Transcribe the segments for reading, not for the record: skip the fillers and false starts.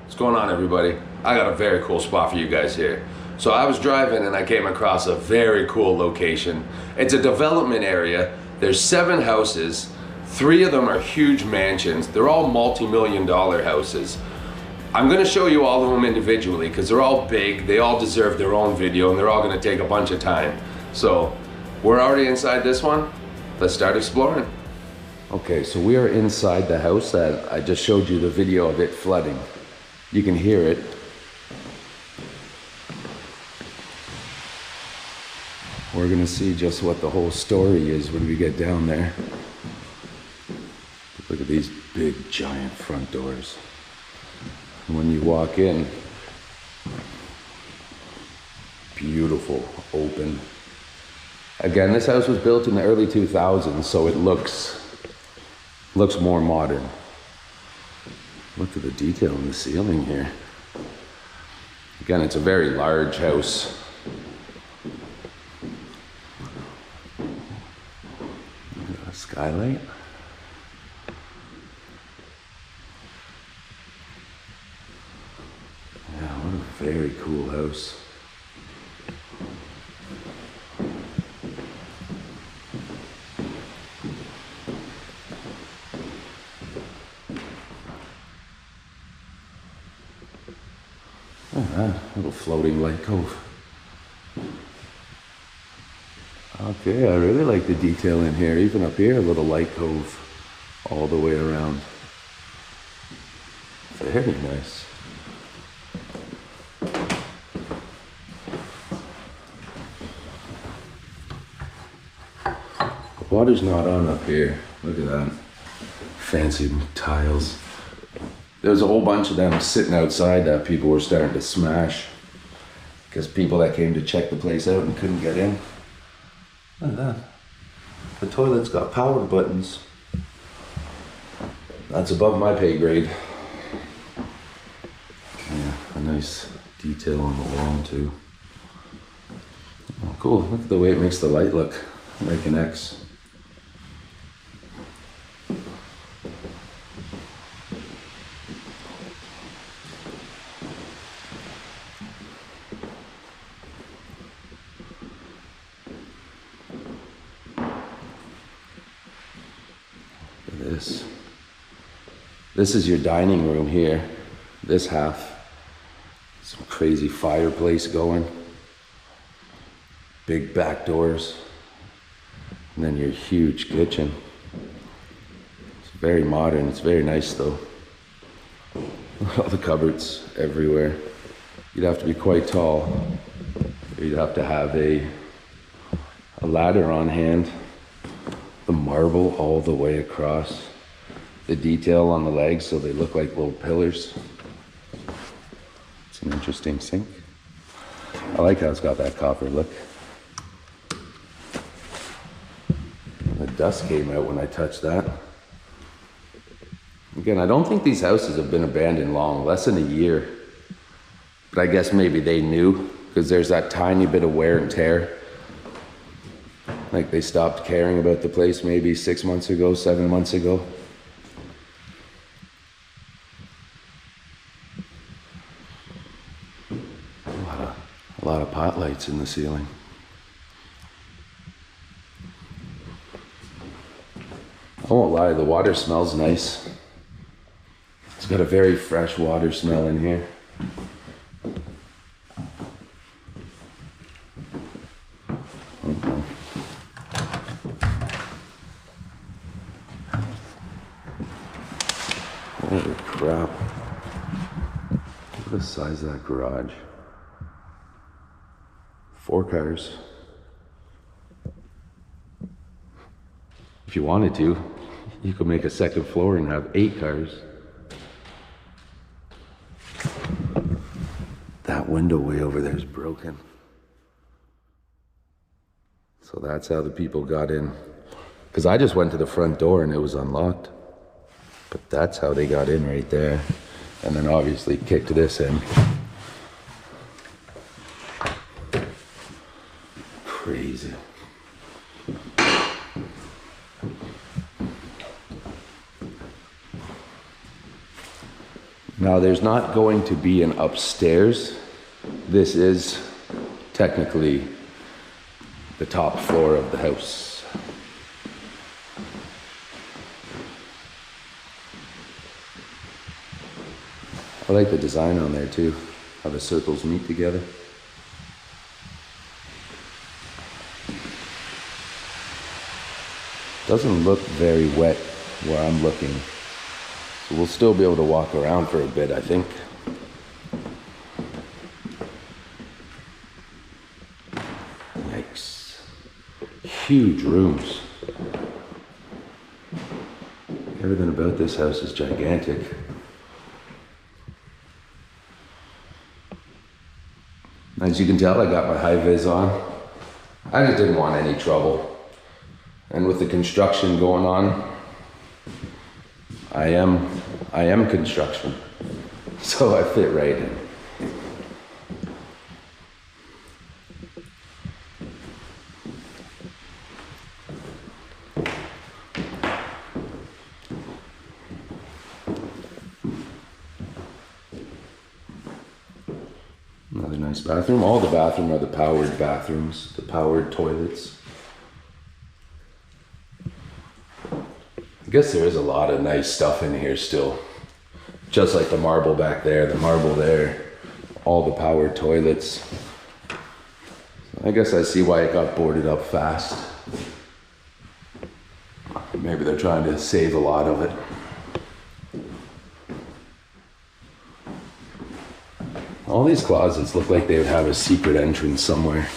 What's going on, everybody? I got a very cool spot for you guys here. So I was driving and I came across a very cool location. It's a development area. There's 7 houses. 3 of them are huge mansions. They're all multi-million-dollar houses. I'm gonna show you all of them individually because they're all big, they all deserve their own video, and they're all gonna take a bunch of time. So we're already inside this one. Let's start exploring. Okay, so we are inside the house that I just showed you the video of it flooding. You can hear it. We're gonna see just what the whole story is when we get down there. Look at these big, giant front doors. When you walk in, beautiful, open. Again, this house was built in the early 2000s, so it looks more modern. Look at the detail in the ceiling here. Again, it's a very large house. Look at the skylight. Yeah, what a very cool house. Little floating light cove. Okay, I really like the detail in here. Even up here, a little light cove all the way around. Very nice. The water's not on up here. Look at that. Fancy tiles. There's a whole bunch of them sitting outside that people were starting to smash because people that came to check the place out and couldn't get in. Look at that. The toilet's got power buttons. That's above my pay grade. Yeah, a nice detail on the wall too. Oh, cool. Look at the way it makes the light look like an X. This is your dining room here. This half. Some crazy fireplace going. Big back doors. And then your huge kitchen. It's very modern. It's very nice though. All the cupboards everywhere. You'd have to be quite tall. You'd have to have a ladder on hand. The marble all the way across. The detail on the legs so they look like little pillars. It's an interesting sink. I like how it's got that copper look. The dust came out when I touched that. Again, I don't think these houses have been abandoned long, less than a year. But I guess maybe they knew because there's that tiny bit of wear and tear. Like they stopped caring about the place maybe 6 months ago, 7 months ago. A lot of pot lights in the ceiling. I won't lie, the water smells nice. It's got a very fresh water smell in here. Holy crap. Look at the size of that garage. 4 cars. If you wanted to, you could make a second floor and have 8 cars. That window way over there is broken. So that's how the people got in. Because I just went to the front door and it was unlocked. But that's how they got in right there. And then obviously kicked this in. Crazy. Now there's not going to be an upstairs. This is technically the top floor of the house. I like the design on there too, how the circles meet together. Doesn't look very wet where I'm looking. So we'll still be able to walk around for a bit, I think. Yikes. Huge rooms. Everything about this house is gigantic. As you can tell, I got my high vis on. I just didn't want any trouble. And with the construction going on, I am construction. So I fit right in. Another nice bathroom. All the bathrooms are the powered bathrooms, the powered toilets. I guess there is a lot of nice stuff in here still. Just like the marble back there, the marble there, all the powered toilets. I guess I see why it got boarded up fast. Maybe they're trying to save a lot of it. All these closets look like they would have a secret entrance somewhere.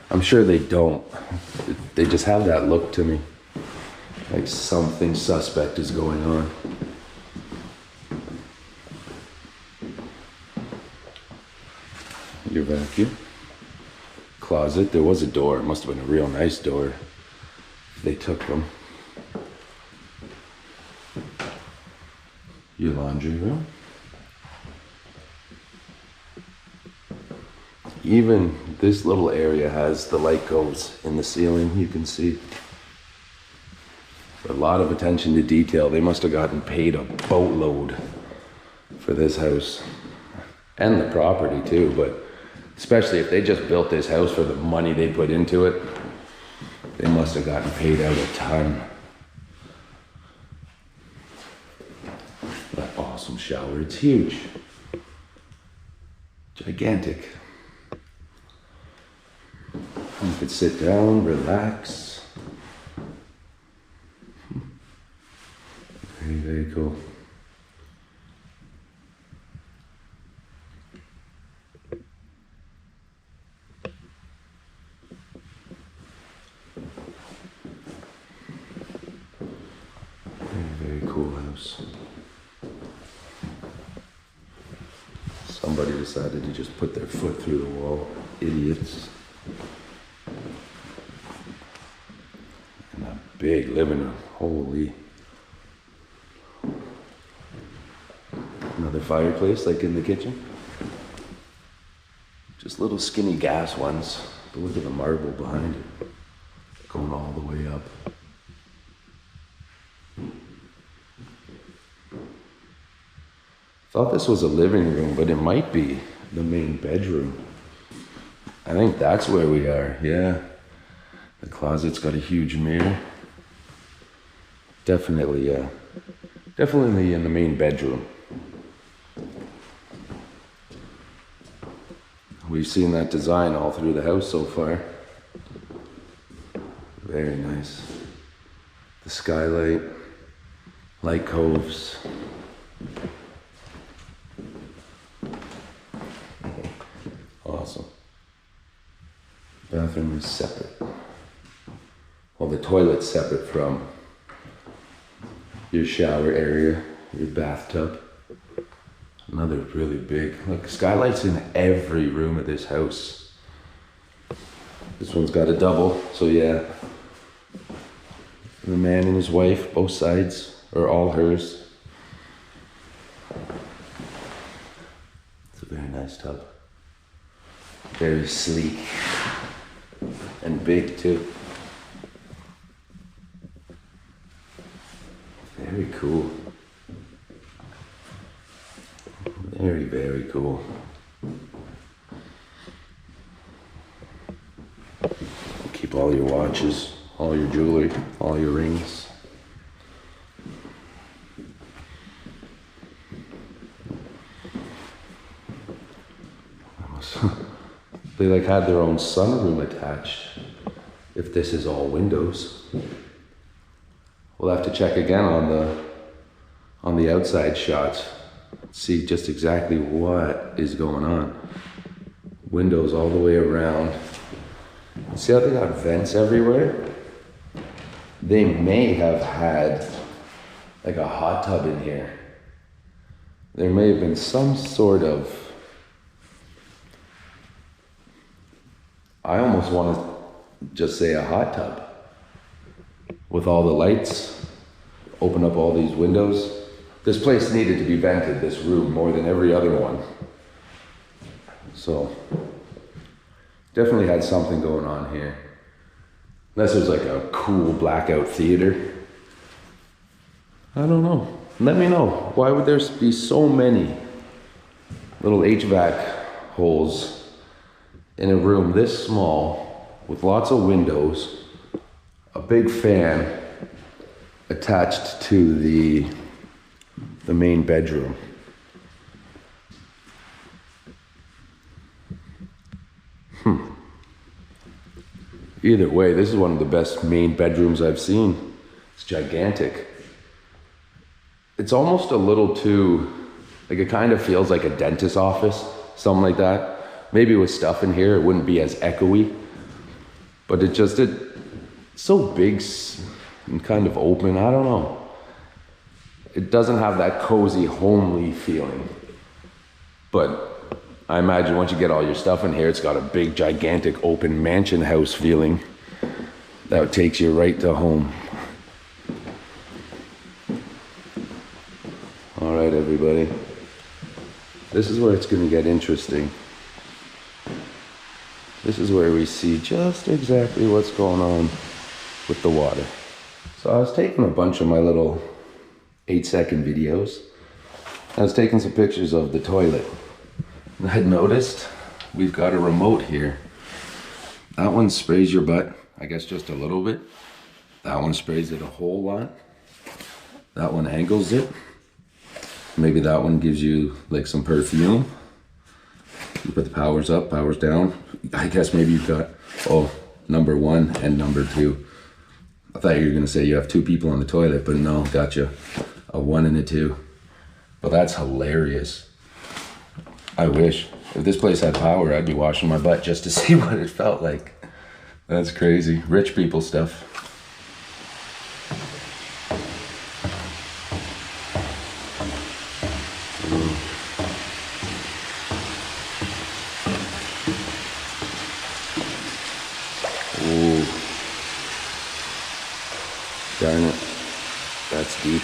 I'm sure they don't. They just have that look to me. Like something suspect is going on. Your vacuum. Closet. There was a door. It must have been a real nice door. They took them. Your laundry room. Even this little area has the light goes in the ceiling, you can see. A lot of attention to detail. They must have gotten paid a boatload for this house. And the property too, but especially if they just built this house for the money they put into it, they must have gotten paid out a ton. That awesome shower, it's huge. Gigantic. You could sit down, relax. Very, very cool. Very, very cool house. Somebody decided to just put their foot through the wall. Idiots. And a big living room. Holy. Another fireplace like in the kitchen. Just little skinny gas ones. But look at the marble behind it. Going all the way up. Thought this was a living room, but it might be the main bedroom. I think that's where we are, yeah. The closet's got a huge mirror. Definitely in the main bedroom. We've seen that design all through the house so far. Very nice. The skylight, light coves. Awesome. Bathroom is separate. Well, the toilet's separate from your shower area, your bathtub. Another really big, look, skylights in every room of this house. This one's got a double, so yeah. The man and his wife, both sides, are all hers. It's a very nice tub. Very sleek and big too. Very cool. Very, very cool. Keep all your watches, all your jewelry, all your rings. They like had their own sunroom attached, if this is all windows. We'll have to check again on the outside shots, see just exactly what is going on. Windows all the way around. See how they got vents everywhere? They may have had like a hot tub in here. There may have been some sort of, I almost want to just say a hot tub. With all the lights, open up all these windows. This place needed to be vented, this room, more than every other one. So, definitely had something going on here. Unless there's like a cool blackout theater. I don't know. Let me know. Why would there be so many little HVAC holes in a room this small with lots of windows, a big fan attached to the main bedroom? Either way, this is one of the best main bedrooms I've seen. It's gigantic. It's almost a little too, like it kind of feels like a dentist's office, something like that. Maybe with stuff in here, it wouldn't be as echoey, but it's so big and kind of open. I don't know. It doesn't have that cozy, homely feeling, but I imagine once you get all your stuff in here, it's got a big, gigantic, open mansion house feeling that takes you right to home. All right, everybody. This is where it's going to get interesting. This is where we see just exactly what's going on with the water. So I was taking a bunch of my little 8-second videos. I was taking some pictures of the toilet. I had noticed we've got a remote here. That one sprays your butt, I guess just a little bit. That one sprays it a whole lot. That one angles it. Maybe that one gives you like some perfume. You put the powers up, powers down. I guess maybe you've got, number 1 and number 2. I thought you were gonna say you have 2 people on the toilet, but no, gotcha. A 1 and a 2. But that's hilarious. I wish. If this place had power, I'd be washing my butt just to see what it felt like. That's crazy. Rich people stuff. Ooh. Darn it. That's deep.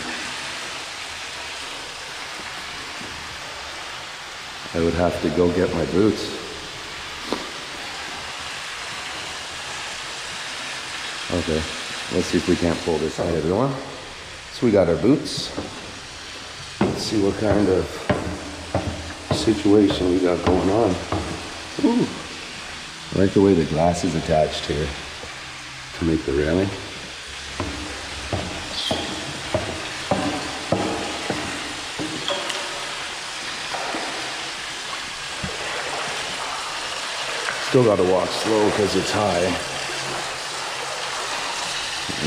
I would have to go get my boots. Okay, let's see if we can't pull this out, everyone. So we got our boots. Let's see what kind of situation we got going on. Ooh. I like the way the glass is attached here to make the railing. Still gotta walk slow because it's high.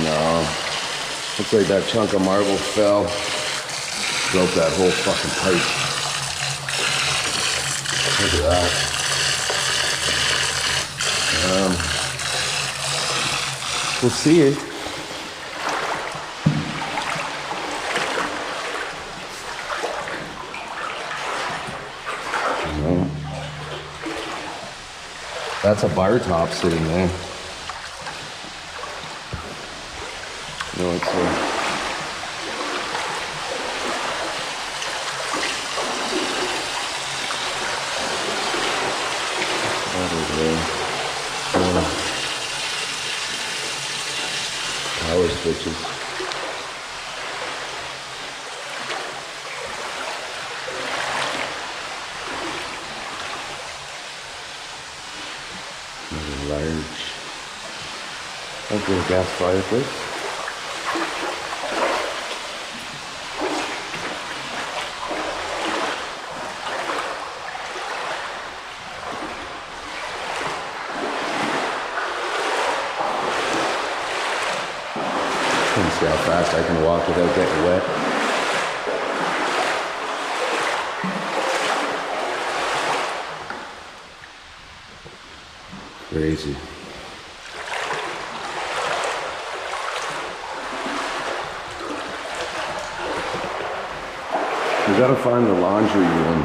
No. Looks like that chunk of marble fell. Broke that whole fucking pipe. Look at that. We'll see it. That's a bar top sitting there. No, it's that over there. Power switches. Another large, ugly gas fireplace. See how fast I can walk without getting wet. Crazy. We gotta find the laundry room.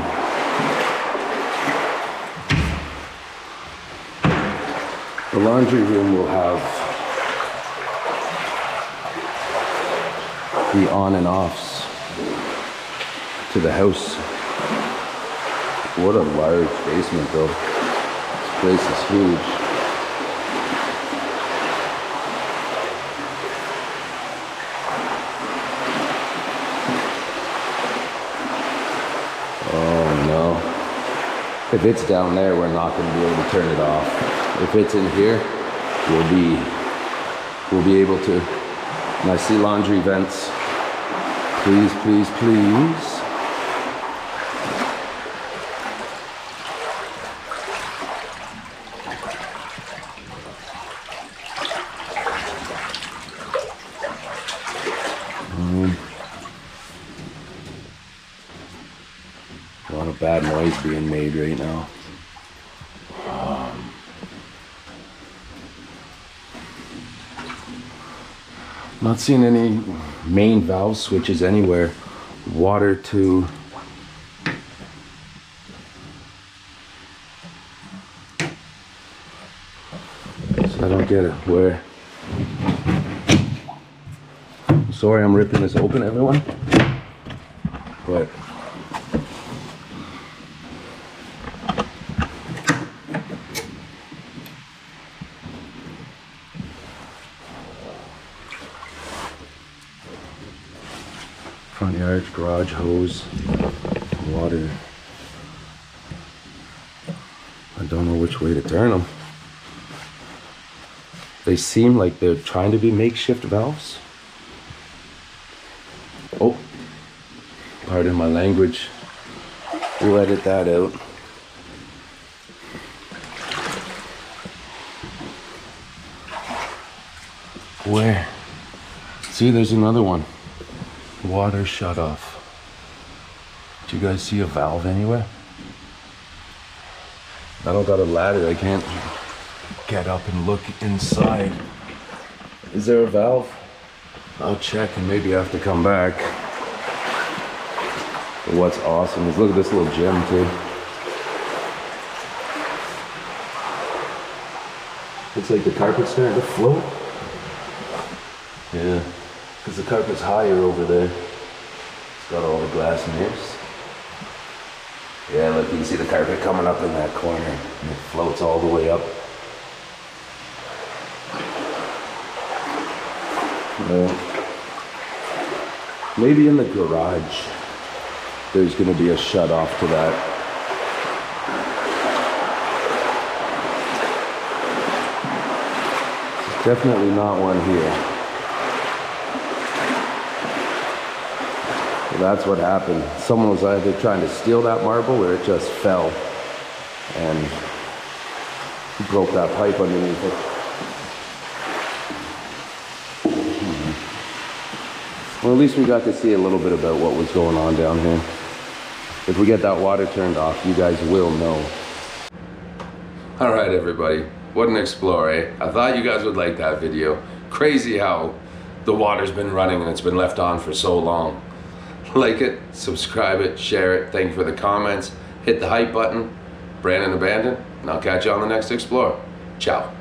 The laundry room will have the on and offs to the house. What a large basement though. This place is huge. Oh no. If it's down there, we're not going to be able to turn it off. If it's in here, we'll be able to. And I see laundry vents. Please, please, please. A lot of bad noise being made right now. Not seeing any main valve switches anywhere. Water to so I don't get it. Where? Sorry I'm ripping this open, everyone. But front yard, garage hose, water. I don't know which way to turn them. They seem like they're trying to be makeshift valves. Oh, pardon my language. We'll edit that out. Where? See, there's another one. Water shut off. Do you guys see a valve anywhere? I don't got a ladder. I can't get up and look inside. Is there a valve? I'll check and maybe I have to come back. But what's awesome is look at this little gem too. Looks like the carpet's starting to float. Yeah. Because the carpet's higher over there. It's got all the glass mirrors. Yeah, look, you can see the carpet coming up in that corner. And it floats all the way up. Maybe in the garage, there's going to be a shut off to that. There's definitely not one here. That's what happened. Someone was either trying to steal that marble or it just fell and broke that pipe underneath it. Well, at least we got to see a little bit about what was going on down here. If we get that water turned off, you guys will know. All right, everybody. What an explore, eh? I thought you guys would like that video. Crazy how the water's been running and it's been left on for so long. Like it, subscribe it, share it. Thank you for the comments. Hit the hype button. Brandon Abandon, and I'll catch you on the next Explore. Ciao.